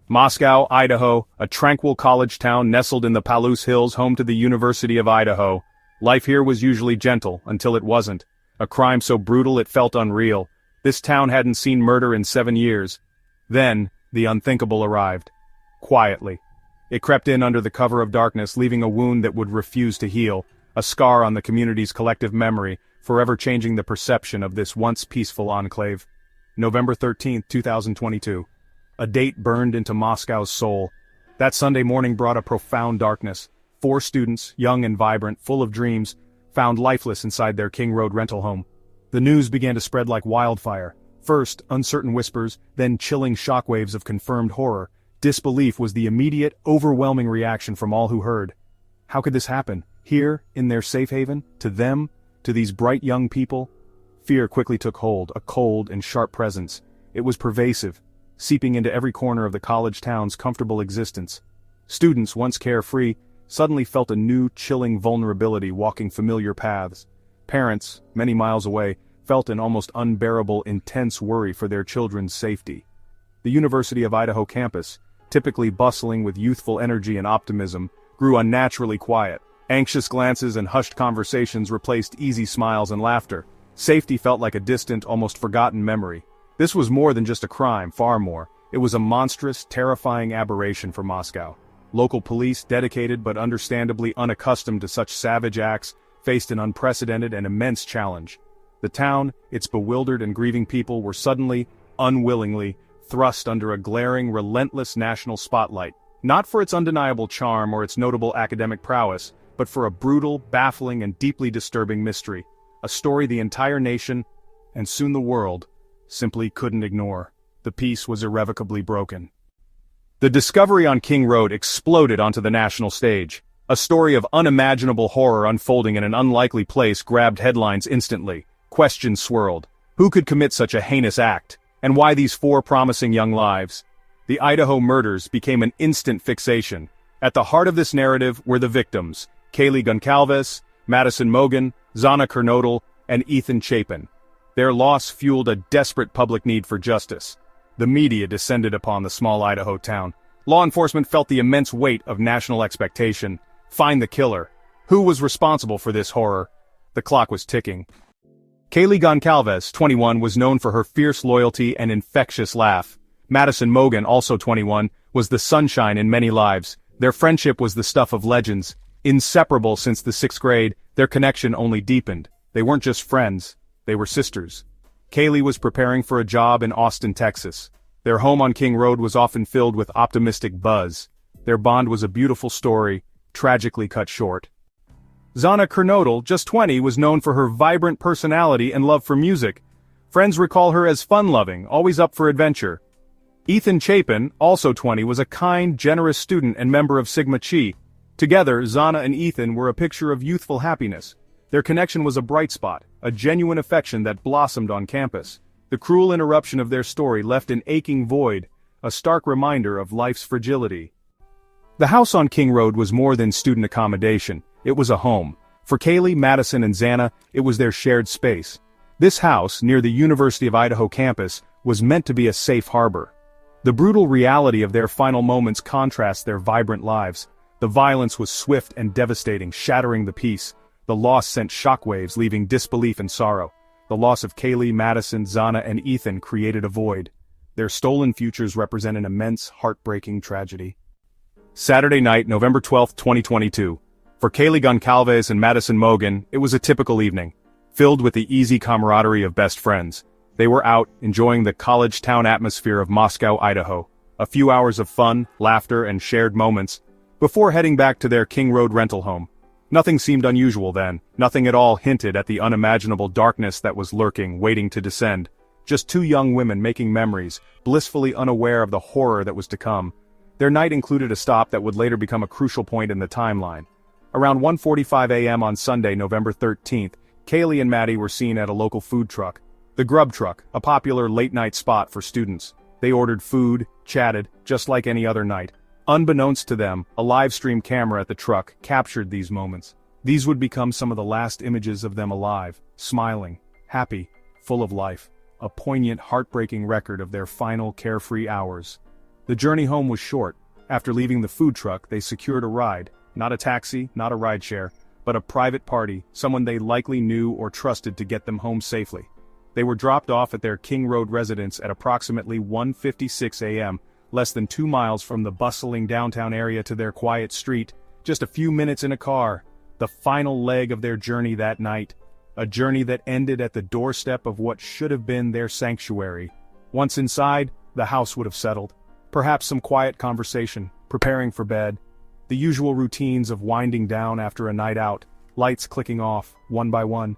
Moscow, Idaho, a tranquil college town nestled in the Palouse Hills home to the University of Idaho. Life here was usually gentle, until it wasn't. A crime so brutal it felt unreal. This town hadn't seen murder in 7 years. Then, the unthinkable arrived. Quietly. It crept in under the cover of darkness, leaving a wound that would refuse to heal, a scar on the community's collective memory, forever changing the perception of this once peaceful enclave. November 13, 2022. A date burned into Moscow's soul. That Sunday morning brought a profound darkness. 4 students, young and vibrant, full of dreams, found lifeless inside their King Road rental home. The news began to spread like wildfire. First, uncertain whispers, then chilling shockwaves of confirmed horror. Disbelief was the immediate, overwhelming reaction from all who heard. How could this happen? Here, in their safe haven? To them? To these bright young people? Fear quickly took hold, a cold and sharp presence. It was pervasive, seeping into every corner of the college town's comfortable existence. Students, once carefree, suddenly felt a new, chilling vulnerability walking familiar paths. Parents, many miles away, felt an almost unbearable, intense worry for their children's safety. The University of Idaho campus, typically bustling with youthful energy and optimism, grew unnaturally quiet. Anxious glances and hushed conversations replaced easy smiles and laughter. Safety felt like a distant, almost forgotten memory. This was more than just a crime, far more. It was a monstrous, terrifying aberration for Moscow. Local police, dedicated but understandably unaccustomed to such savage acts, faced an unprecedented and immense challenge. The town, its bewildered and grieving people were suddenly, unwillingly, thrust under a glaring, relentless national spotlight, not for its undeniable charm or its notable academic prowess, but for a brutal, baffling and deeply disturbing mystery, a story the entire nation, and soon the world, simply couldn't ignore. The peace was irrevocably broken. The discovery on King Road exploded onto the national stage. A story of unimaginable horror unfolding in an unlikely place grabbed headlines instantly. Questions swirled. Who could commit such a heinous act? And why these 4 promising young lives? The Idaho murders became an instant fixation. At the heart of this narrative were the victims: Kaylee Goncalves, Madison Mogen, Xana Kernodle, and Ethan Chapin. Their loss fueled a desperate public need for justice. The media descended upon the small Idaho town. Law enforcement felt the immense weight of national expectation. Find the killer. Who was responsible for this horror? The clock was ticking. Kaylee Goncalves, 21, was known for her fierce loyalty and infectious laugh. Madison Mogen, also 21, was the sunshine in many lives. Their friendship was the stuff of legends. Inseparable since the 6th grade, their connection only deepened. They weren't just friends, they were sisters. Kaylee was preparing for a job in Austin, Texas. Their home on King Road was often filled with optimistic buzz. Their bond was a beautiful story, tragically cut short. Xana Kernodle, just 20, was known for her vibrant personality and love for music. Friends recall her as fun-loving, always up for adventure. Ethan Chapin, also 20, was a kind, generous student and member of Sigma Chi. Together, Xana and Ethan were a picture of youthful happiness. Their connection was a bright spot, a genuine affection that blossomed on campus. The cruel interruption of their story left an aching void, a stark reminder of life's fragility. The house on King Road was more than student accommodation. It was a home. For Kaylee, Madison, and Xana, it was their shared space. This house, near the University of Idaho campus, was meant to be a safe harbor. The brutal reality of their final moments contrasts their vibrant lives. The violence was swift and devastating, shattering the peace. The loss sent shockwaves, leaving disbelief and sorrow. The loss of Kaylee, Madison, Xana, and Ethan created a void. Their stolen futures represent an immense, heartbreaking tragedy. Saturday night, November 12, 2022. For Kaylee Goncalves and Madison Mogen, it was a typical evening, filled with the easy camaraderie of best friends. They were out, enjoying the college town atmosphere of Moscow, Idaho. A few hours of fun, laughter, and shared moments, before heading back to their King Road rental home. Nothing seemed unusual then, nothing at all hinted at the unimaginable darkness that was lurking, waiting to descend. Just 2 young women making memories, blissfully unaware of the horror that was to come. Their night included a stop that would later become a crucial point in the timeline. Around 1:45 a.m. on Sunday, November 13th, Kaylee and Maddie were seen at a local food truck. The Grub Truck, a popular late-night spot for students. They ordered food, chatted, just like any other night. Unbeknownst to them, a live-stream camera at the truck captured these moments. These would become some of the last images of them alive, smiling, happy, full of life. A poignant, heartbreaking record of their final carefree hours. The journey home was short. After leaving the food truck, they secured a ride, not a taxi, not a rideshare, but a private party, someone they likely knew or trusted to get them home safely. They were dropped off at their King Road residence at approximately 1:56 a.m., less than 2 miles from the bustling downtown area to their quiet street, just a few minutes in a car. The final leg of their journey that night, a journey that ended at the doorstep of what should have been their sanctuary. Once inside, the house would have settled. Perhaps some quiet conversation, preparing for bed, the usual routines of winding down after a night out, lights clicking off, one by one.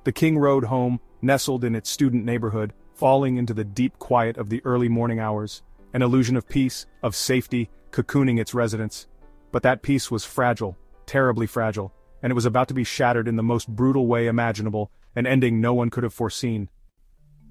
The King Road home, nestled in its student neighborhood, falling into the deep quiet of the early morning hours, an illusion of peace, of safety, cocooning its residents. But that peace was fragile, terribly fragile, and it was about to be shattered in the most brutal way imaginable, an ending no one could have foreseen.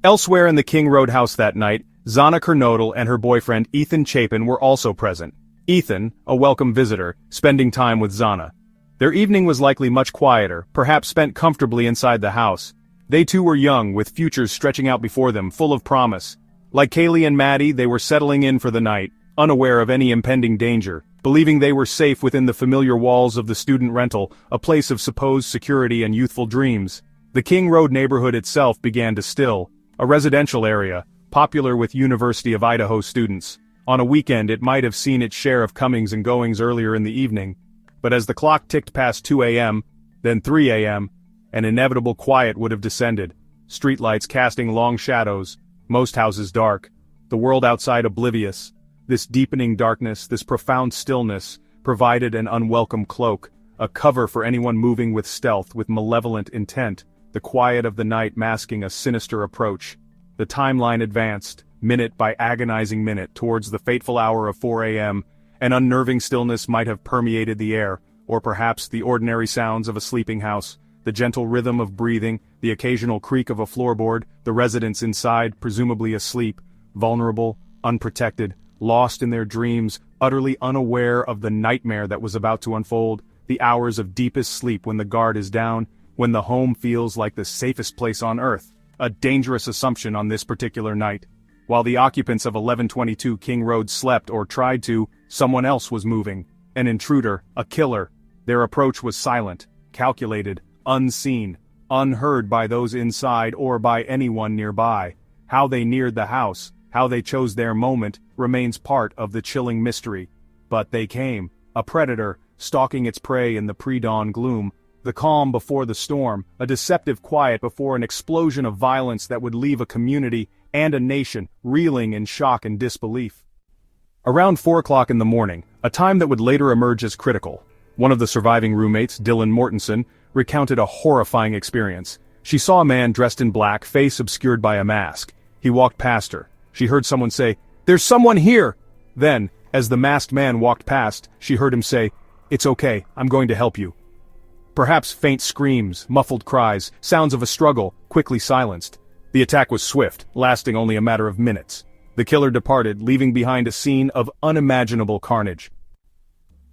Elsewhere in the King Road house that night, Xana Kernodle and her boyfriend Ethan Chapin were also present. Ethan, a welcome visitor, spending time with Xana. Their evening was likely much quieter, perhaps spent comfortably inside the house. They too were young, with futures stretching out before them, full of promise. Like Kaylee and Maddie, they were settling in for the night, unaware of any impending danger, believing they were safe within the familiar walls of the student rental, a place of supposed security and youthful dreams. The King Road neighborhood itself began to still, a residential area, popular with University of Idaho students. On a weekend it might have seen its share of comings and goings earlier in the evening, but as the clock ticked past 2 a.m., then 3 a.m., an inevitable quiet would have descended, streetlights casting long shadows, most houses dark, the world outside oblivious. This deepening darkness, this profound stillness, provided an unwelcome cloak, a cover for anyone moving with stealth, with malevolent intent, the quiet of the night masking a sinister approach. The timeline advanced, minute by agonizing minute, towards the fateful hour of 4 a.m., an unnerving stillness might have permeated the air, or perhaps the ordinary sounds of a sleeping house, the gentle rhythm of breathing, the occasional creak of a floorboard, the residents inside presumably asleep, vulnerable, unprotected, lost in their dreams, utterly unaware of the nightmare that was about to unfold, the hours of deepest sleep when the guard is down, when the home feels like the safest place on earth, a dangerous assumption on this particular night. While the occupants of 1122 King Road slept or tried to, someone else was moving, an intruder, a killer. Their approach was silent, calculated, unseen, unheard by those inside or by anyone nearby. How they neared the house, how they chose their moment, remains part of the chilling mystery. But they came, a predator, stalking its prey in the pre-dawn gloom, the calm before the storm, a deceptive quiet before an explosion of violence that would leave a community and a nation reeling in shock and disbelief. Around 4 o'clock in the morning, a time that would later emerge as critical, one of the surviving roommates, Dylan Mortensen, recounted a horrifying experience. She saw a man dressed in black, face obscured by a mask. He walked past her. She heard someone say, "There's someone here!" Then, as the masked man walked past, she heard him say, "It's okay, I'm going to help you." Perhaps faint screams, muffled cries, sounds of a struggle, quickly silenced. The attack was swift, lasting only a matter of minutes. The killer departed, leaving behind a scene of unimaginable carnage.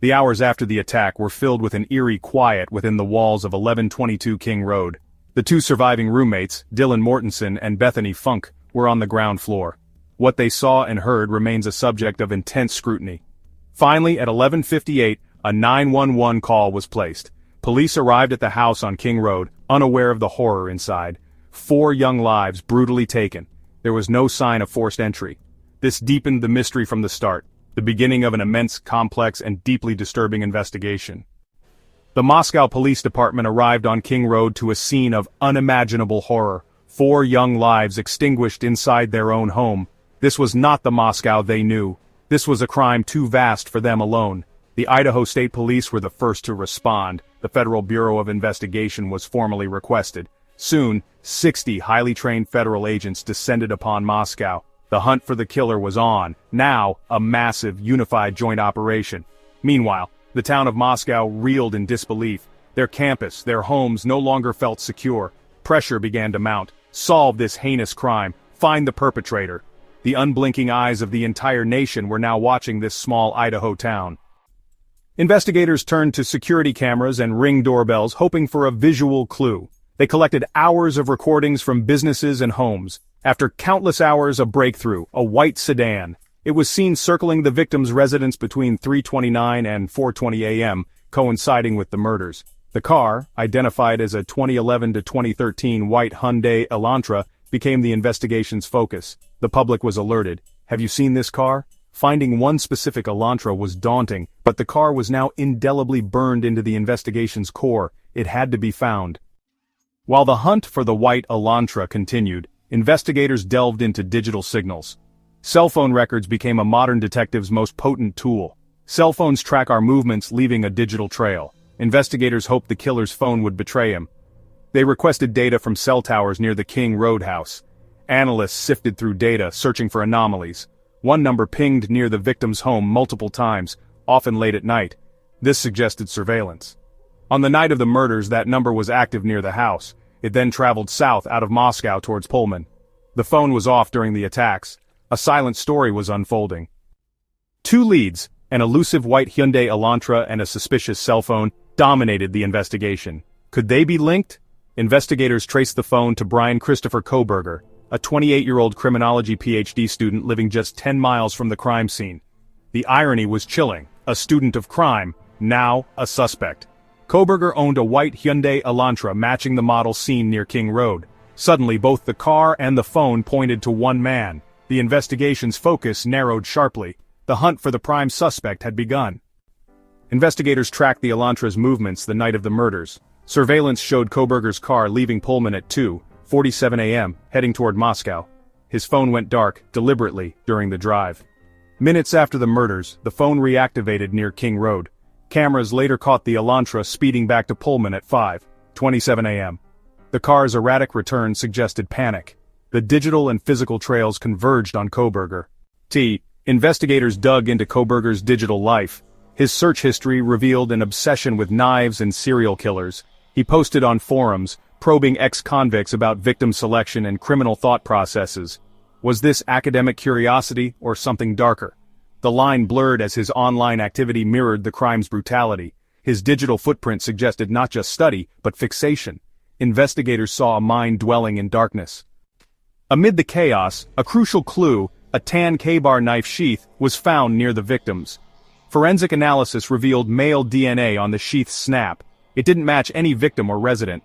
The hours after the attack were filled with an eerie quiet within the walls of 1122 King Road. The two surviving roommates, Dylan Mortensen and Bethany Funk, were on the ground floor. What they saw and heard remains a subject of intense scrutiny. Finally, at 11:58, a 911 call was placed. Police arrived at the house on King Road, unaware of the horror inside. 4 young lives brutally taken. There was no sign of forced entry. This deepened the mystery from the start, the beginning of an immense, complex, and deeply disturbing investigation. The Moscow Police Department arrived on King Road to a scene of unimaginable horror. 4 young lives extinguished inside their own home. This was not the Moscow they knew. This was a crime too vast for them alone. The Idaho State Police were the first to respond. The Federal Bureau of Investigation was formally requested. Soon, 60 highly trained federal agents descended upon Moscow. The hunt for the killer was on, now a massive, unified joint operation. Meanwhile, the town of Moscow reeled in disbelief. Their campus, their homes no longer felt secure. Pressure began to mount. Solve this heinous crime. Find the perpetrator. The unblinking eyes of the entire nation were now watching this small Idaho town. Investigators turned to security cameras and Ring doorbells, hoping for a visual clue. They collected hours of recordings from businesses and homes. After countless hours, a breakthrough, a white sedan. It was seen circling the victim's residence between 3:29 and 4:20 a.m., coinciding with the murders. The car, identified as a 2011 to 2013 white Hyundai Elantra, became the investigation's focus. The public was alerted. Have you seen this car? Finding one specific Elantra was daunting, but the car was now indelibly burned into the investigation's core. It had to be found. While the hunt for the white Elantra continued, investigators delved into digital signals. Cell phone records became a modern detective's most potent tool. Cell phones track our movements, leaving a digital trail. Investigators hoped the killer's phone would betray him. They requested data from cell towers near the King Road house. Analysts sifted through data, searching for anomalies. One number pinged near the victim's home multiple times, often late at night. This suggested surveillance. On the night of the murders, that number was active near the house. It then traveled south out of Moscow towards Pullman. The phone was off during the attacks. A silent story was unfolding. Two leads, an elusive white Hyundai Elantra and a suspicious cell phone, dominated the investigation. Could they be linked? Investigators traced the phone to Bryan Kohberger, a 28-year-old criminology Ph.D. student living just 10 miles from the crime scene. The irony was chilling. A student of crime, now a suspect. Kohberger owned a white Hyundai Elantra matching the model seen near King Road. Suddenly both the car and the phone pointed to one man. The investigation's focus narrowed sharply. The hunt for the prime suspect had begun. Investigators tracked the Elantra's movements the night of the murders. Surveillance showed Kohberger's car leaving Pullman at 2:47 a.m., heading toward Moscow. His phone went dark, deliberately, during the drive. Minutes after the murders, the phone reactivated near King Road. Cameras later caught the Elantra speeding back to Pullman at 5:27 a.m. The car's erratic return suggested panic. The digital and physical trails converged on Kohberger. Investigators dug into Kohberger's digital life. His search history revealed an obsession with knives and serial killers. He posted on forums, probing ex-convicts about victim selection and criminal thought processes. Was this academic curiosity or something darker? The line blurred as his online activity mirrored the crime's brutality. His digital footprint suggested not just study, but fixation. Investigators saw a mind dwelling in darkness. Amid the chaos, a crucial clue, a tan K-bar knife sheath, was found near the victims. Forensic analysis revealed male DNA on the sheath's snap. It didn't match any victim or resident.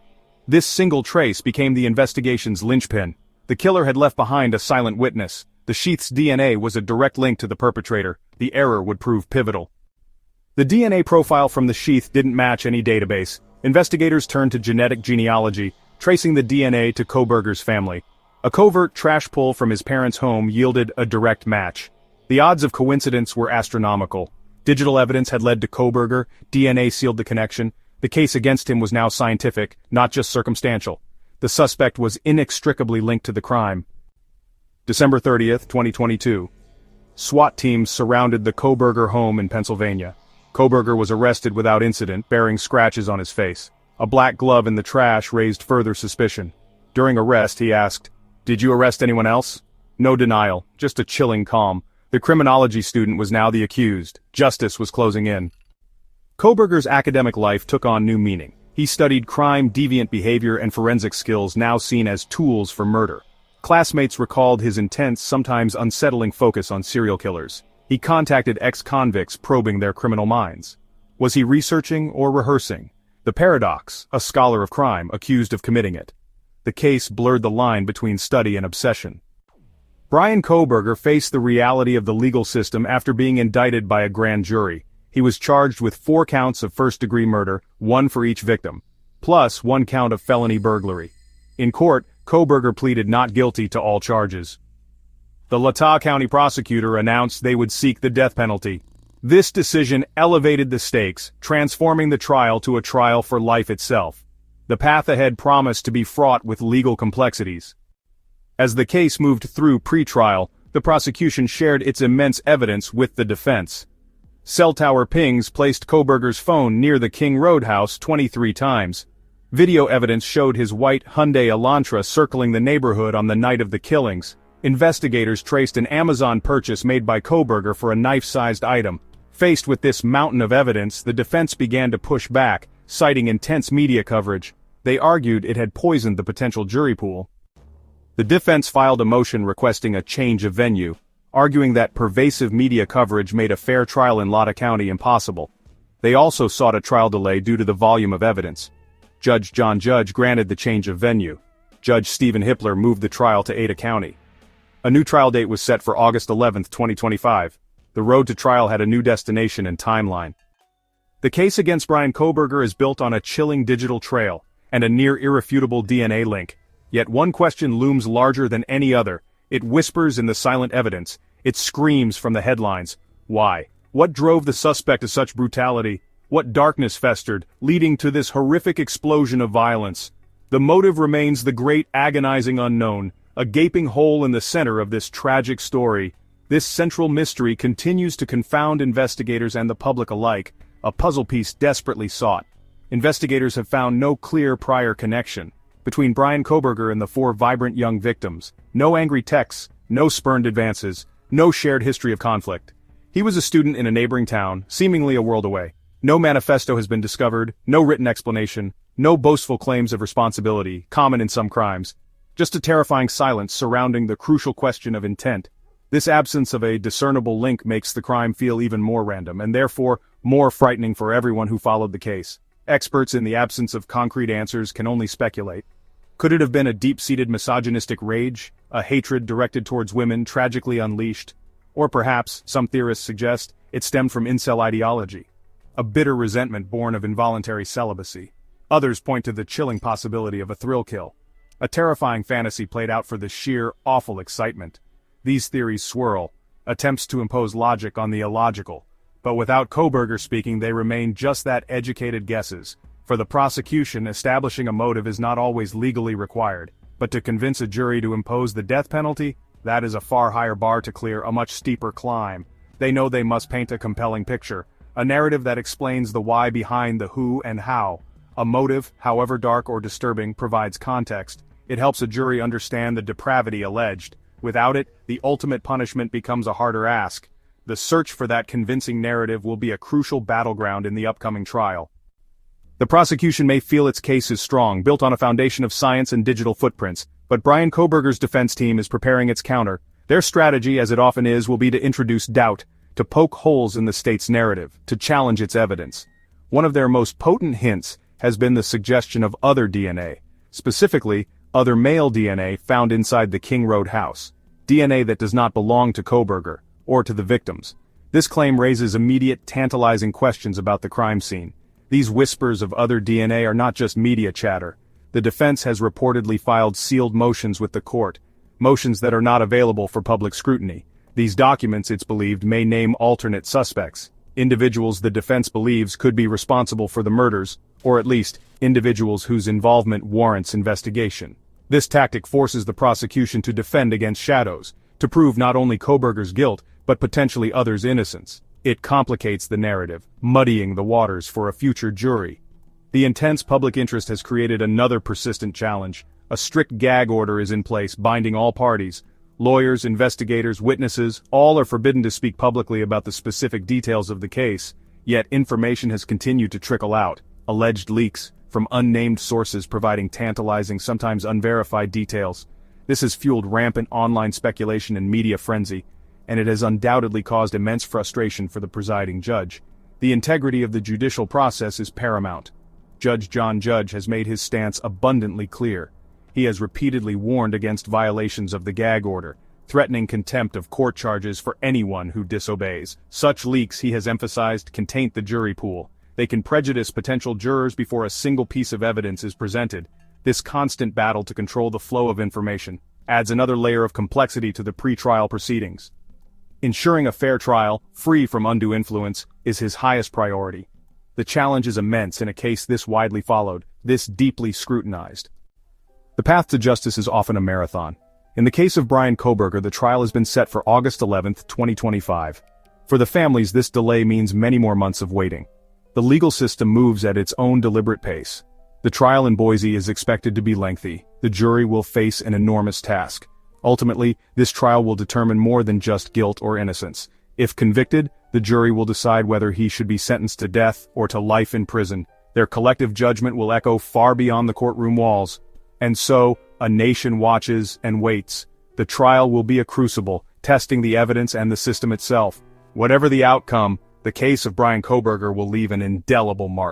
This single trace became the investigation's linchpin. The killer had left behind a silent witness. The sheath's DNA was a direct link to the perpetrator. The error would prove pivotal. The DNA profile from the sheath didn't match any database. Investigators turned to genetic genealogy, tracing the DNA to Kohberger's family. A covert trash pull from his parents' home yielded a direct match. The odds of coincidence were astronomical. Digital evidence had led to Kohberger, DNA sealed the connection. The case against him was now scientific, not just circumstantial. The suspect was inextricably linked to the crime. December 30th, 2022. SWAT teams surrounded the Kohberger home in Pennsylvania. Kohberger was arrested without incident, bearing scratches on his face. A black glove in the trash raised further suspicion. During arrest, he asked, "Did you arrest anyone else?" No denial, just a chilling calm. The criminology student was now the accused. Justice was closing in. Kohberger's academic life took on new meaning. He studied crime, deviant behavior, and forensic skills now seen as tools for murder. Classmates recalled his intense, sometimes unsettling focus on serial killers. He contacted ex-convicts probing their criminal minds. Was he researching or rehearsing? The paradox, a scholar of crime accused of committing it. The case blurred the line between study and obsession. Bryan Kohberger faced the reality of the legal system after being indicted by a grand jury. He was charged with 4 counts of first-degree murder, 1 for each victim, plus 1 count of felony burglary. In court, Kohberger pleaded not guilty to all charges. The Latah County prosecutor announced they would seek the death penalty. This decision elevated the stakes, transforming the trial to a trial for life itself. The path ahead promised to be fraught with legal complexities. As the case moved through pre-trial, the prosecution shared its immense evidence with the defense. Cell tower pings placed Kohberger's phone near the King Road house 23 times. Video evidence showed his white Hyundai Elantra circling the neighborhood on the night of the killings. Investigators traced an Amazon purchase made by Kohberger for a knife-sized item. Faced with this mountain of evidence, the defense began to push back, citing intense media coverage. They argued it had poisoned the potential jury pool. The defense filed a motion requesting a change of venue. arguing that pervasive media coverage made a fair trial in Latah County impossible. They also sought a trial delay due to the volume of evidence. Judge John Judge granted the change of venue. Judge Stephen Hippler moved the trial to Ada County. A new trial date was set for August 11, 2025. The road to trial had a new destination and timeline. The case against Bryan Kohberger is built on a chilling digital trail and a near irrefutable DNA link. Yet one question looms larger than any other. It whispers in the silent evidence. It screams from the headlines. Why? What drove the suspect to such brutality? What darkness festered, leading to this horrific explosion of violence? The motive remains the great agonizing unknown, a gaping hole in the center of this tragic story. This central mystery continues to confound investigators and the public alike, a puzzle piece desperately sought. Investigators have found no clear prior connection between Bryan Kohberger and the four vibrant young victims. No angry texts, no spurned advances, no shared history of conflict. He was a student in a neighboring town, seemingly a world away. No manifesto has been discovered, no written explanation, no boastful claims of responsibility, common in some crimes. Just a terrifying silence surrounding the crucial question of intent. This absence of a discernible link makes the crime feel even more random, and therefore more frightening for everyone who followed the case. Experts in the absence of concrete answers can only speculate. Could it have been a deep-seated misogynistic rage, a hatred directed towards women tragically unleashed? Or perhaps, some theorists suggest, it stemmed from incel ideology, a bitter resentment born of involuntary celibacy. Others point to the chilling possibility of a thrill kill, a terrifying fantasy played out for the sheer, awful excitement. These theories swirl, attempts to impose logic on the illogical, but without Kohberger speaking they remain just that, educated guesses. For the prosecution, establishing a motive is not always legally required, but to convince a jury to impose the death penalty, that is a far higher bar to clear, a much steeper climb. They know they must paint a compelling picture, a narrative that explains the why behind the who and how. A motive, however dark or disturbing, provides context. It helps a jury understand the depravity alleged. Without it, the ultimate punishment becomes a harder ask. The search for that convincing narrative will be a crucial battleground in the upcoming trial. The prosecution may feel its case is strong, built on a foundation of science and digital footprints, but Bryan Kohberger's defense team is preparing its counter. Their strategy, as it often is, will be to introduce doubt, to poke holes in the state's narrative, to challenge its evidence. One of their most potent hints has been the suggestion of other DNA, specifically, other male DNA found inside the King Road house. DNA that does not belong to Kohberger, or to the victims. This claim raises immediate, tantalizing questions about the crime scene. These whispers of other DNA are not just media chatter. The defense has reportedly filed sealed motions with the court, motions that are not available for public scrutiny. These documents, it's believed, may name alternate suspects, individuals the defense believes could be responsible for the murders, or at least, individuals whose involvement warrants investigation. This tactic forces the prosecution to defend against shadows, to prove not only Kohberger's guilt, but potentially others' innocence. It complicates the narrative, muddying the waters for a future jury. The intense public interest has created another persistent challenge. A strict gag order is in place, binding all parties. Lawyers, investigators, witnesses, all are forbidden to speak publicly about the specific details of the case, yet information has continued to trickle out. Alleged leaks, from unnamed sources providing tantalizing, sometimes unverified details. This has fueled rampant online speculation and media frenzy, and it has undoubtedly caused immense frustration for the presiding judge. The integrity of the judicial process is paramount. Judge John Judge has made his stance abundantly clear. He has repeatedly warned against violations of the gag order, threatening contempt of court charges for anyone who disobeys. Such leaks, he has emphasized, can taint the jury pool. They can prejudice potential jurors before a single piece of evidence is presented. This constant battle to control the flow of information adds another layer of complexity to the pre-trial proceedings. Ensuring a fair trial, free from undue influence, is his highest priority. The challenge is immense in a case this widely followed, this deeply scrutinized. The path to justice is often a marathon. In the case of Bryan Kohberger, the trial has been set for August 11, 2025. For the families, this delay means many more months of waiting. The legal system moves at its own deliberate pace. The trial in Boise is expected to be lengthy. The jury will face an enormous task. Ultimately, this trial will determine more than just guilt or innocence. If convicted, the jury will decide whether he should be sentenced to death or to life in prison. Their collective judgment will echo far beyond the courtroom walls. And so, a nation watches and waits. The trial will be a crucible, testing the evidence and the system itself. Whatever the outcome, the case of Bryan Kohberger will leave an indelible mark.